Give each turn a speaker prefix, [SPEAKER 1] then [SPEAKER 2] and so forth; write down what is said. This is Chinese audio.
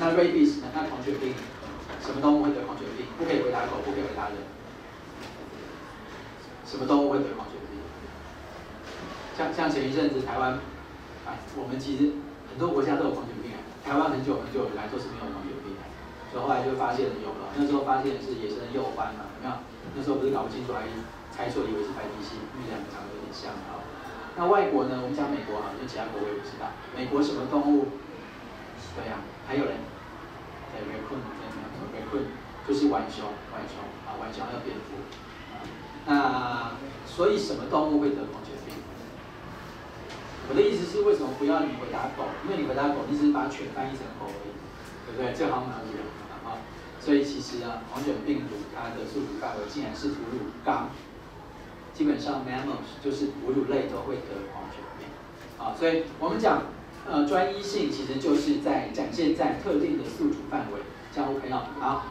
[SPEAKER 1] 那 rabies 呢？那狂犬病，什么动物会得狂犬病？不可以回答狗，不可以回答人。什么动物会得狂犬病？像前一阵子台湾，我们其实很多国家都有狂犬病台湾很久以来都是没有狂犬病所以后来就发现有了。那时候发现是野生的鼬獾嘛，有没有？那时候不是搞不清楚，还猜错以为是白鼻星，因为两个长得有点像啊。那外国呢？我们讲美国好，因为其他国我也不知道。美国什么动物？对呀、还有人，对 raccoon 就是浣熊浣熊还有蝙蝠那所以什么动物会得狂犬病？我的意思是，为什么不要你回答狗？因为你回答狗，你只是把犬翻译成狗而已，对不对？这好像蛮无聊的啊。所以其实狂犬病毒它的宿主范围竟然是哺乳纲，基本上 mammals 就是哺乳类都会得狂犬病所以我们讲专一性其实就是在展现在特定的宿主范围，这样 OK 好。